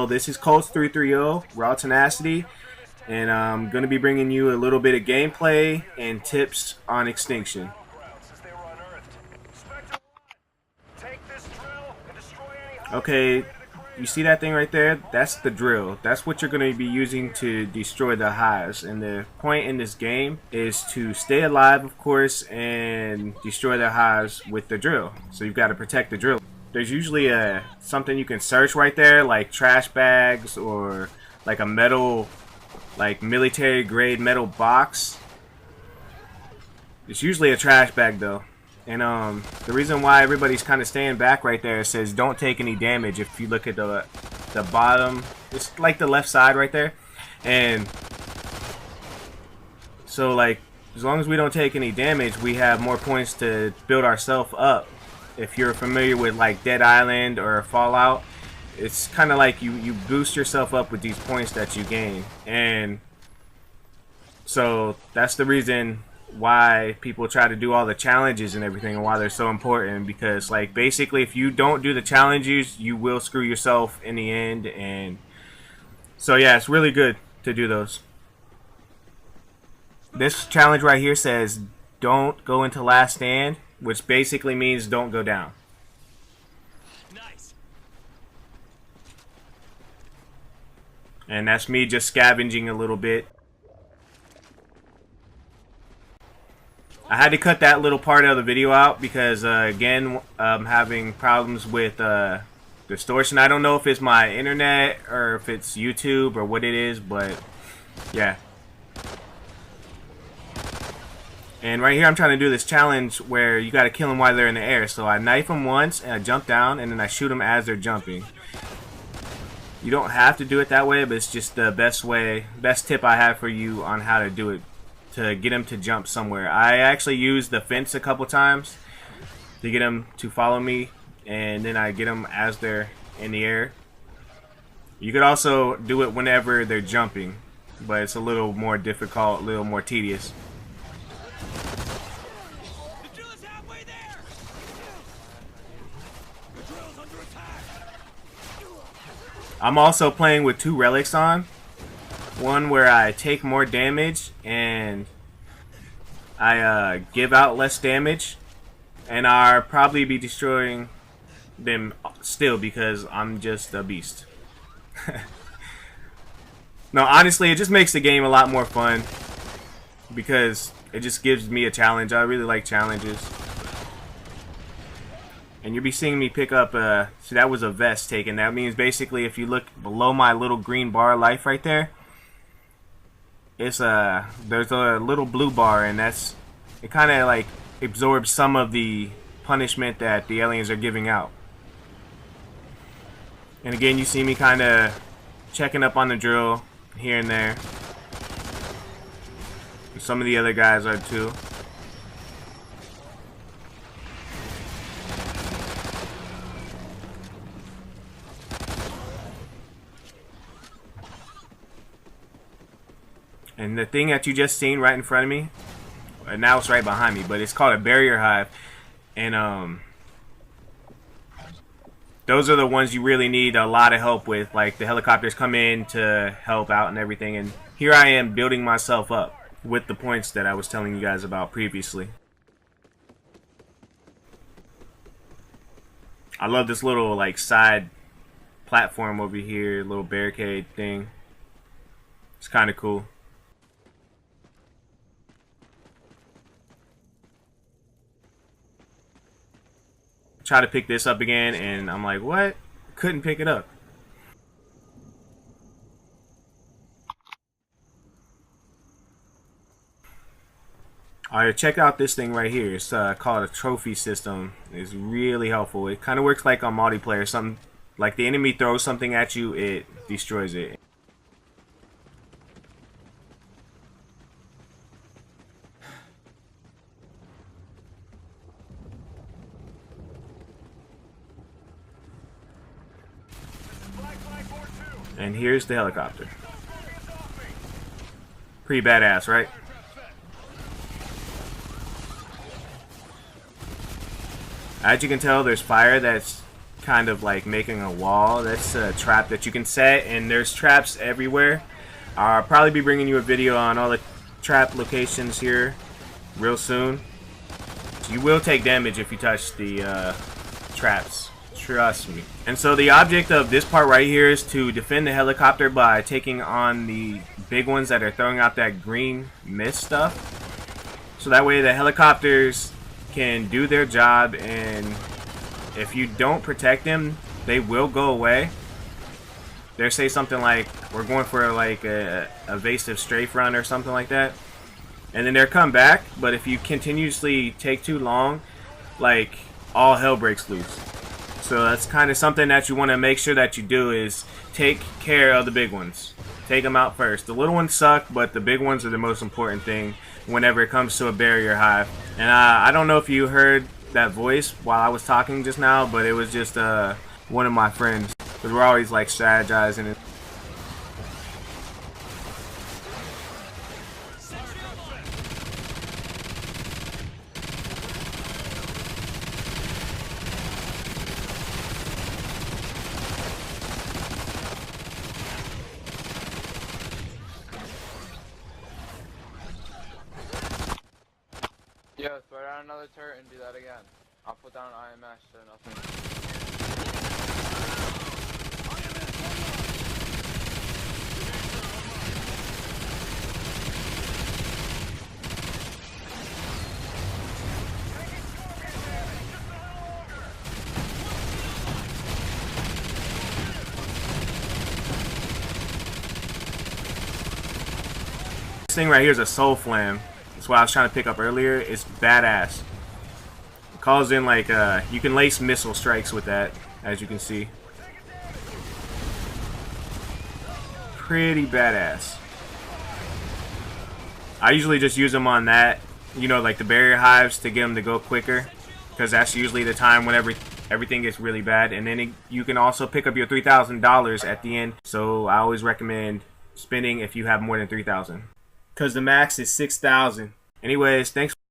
know, this is Colts 330 Raw Tenacity, and I'm going to be bringing you a little bit of gameplay and tips on Extinction. Okay, you see that thing right there? That's the drill. That's what you're going to be using to destroy the hives. And the point in this game is to stay alive, of course, and destroy the hives with the drill. So you've got to protect the drill. There's usually something you can search right there, like trash bags or like a metal, like military grade metal box. It's usually a trash bag though. And the reason why everybody's kind of staying back right there, it says don't take any damage. If you look at the bottom, it's like the left side right there. And so like as long as we don't take any damage, we have more points to build ourselves up. If you're familiar with like Dead Island or Fallout, it's kind of like you boost yourself up with these points that you gain. And so that's the reason why people try to do all the challenges and everything, and why they're so important, because like basically if you don't do the challenges, you will screw yourself in the end. And so yeah, it's really good to do those. This challenge right here says don't go into last stand, which basically means don't go down. Nice. And that's me just scavenging a little bit. I had to cut that little part of the video out because, again, I'm having problems with distortion. I don't know if it's my internet or if it's YouTube or what it is, but yeah. And right here I'm trying to do this challenge where you got to kill them while they're in the air. So I knife them once and I jump down and then I shoot them as they're jumping. You don't have to do it that way, but it's just the best tip I have for you on how to do it, to get him to jump somewhere. I actually used the fence a couple times to get him to follow me, and then I get them as they're in the air. You could also do it whenever they're jumping, but it's a little more difficult, a little more tedious. The drill is halfway there. The drill is under attack. I'm also playing with 2 relics on. One where I take more damage and I give out less damage, and I'll probably be destroying them still because I'm just a beast. No, honestly, it just makes the game a lot more fun because it just gives me a challenge. I really like challenges. And you'll be seeing me pick up, so that was a vest taken. That means basically if you look below my little green bar of life right there, it's there's a little blue bar, and it kind of like absorbs some of the punishment that the aliens are giving out. And again, you see me kind of checking up on the drill here and there. And some of the other guys are too. And the thing that you just seen right in front of me, and now it's right behind me, but it's called a barrier hive. And those are the ones you really need a lot of help with. Like the helicopters come in to help out and everything. And here I am building myself up with the points that I was telling you guys about previously. I love this little like side platform over here, little barricade thing. It's kind of cool. Try to pick this up again, and I'm like, what? Couldn't pick it up. Alright, check out this thing right here. It's called a trophy system. It's really helpful. It kind of works like on multiplayer. Something like the enemy throws something at you, it destroys it. And here's the helicopter. Pretty badass, right? As you can tell, there's fire that's kind of like making a wall. That's a trap that you can set, and there's traps everywhere. I'll probably be bringing you a video on all the trap locations here real soon. You will take damage if you touch the traps. Trust me. And so the object of this part right here is to defend the helicopter by taking on the big ones that are throwing out that green mist stuff. So that way the helicopters can do their job, and if you don't protect them, they will go away. They'll say something like, we're going for like a evasive strafe run or something like that. And then they'll come back, but if you continuously take too long, like, all hell breaks loose. So that's kind of something that you want to make sure that you do, is take care of the big ones. Take them out first. The little ones suck, but the big ones are the most important thing whenever it comes to a barrier hive. And I don't know if you heard that voice while I was talking just now, but it was just one of my friends. Because we're always like strategizing it. Yeah, throw down another turret and do that again. I'll put down IMS so nothing. This thing right here is a soul flam. That's what I was trying to pick up earlier. It's badass. It calls in like you can lace missile strikes with that, as you can see. Pretty badass. I usually just use them on that, you know, like the barrier hives, to get them to go quicker, because that's usually the time whenever everything gets really bad. And then you can also pick up your $3,000 at the end. So I always recommend spending if you have more than 3,000. Because the max is 6,000. Anyways, thanks.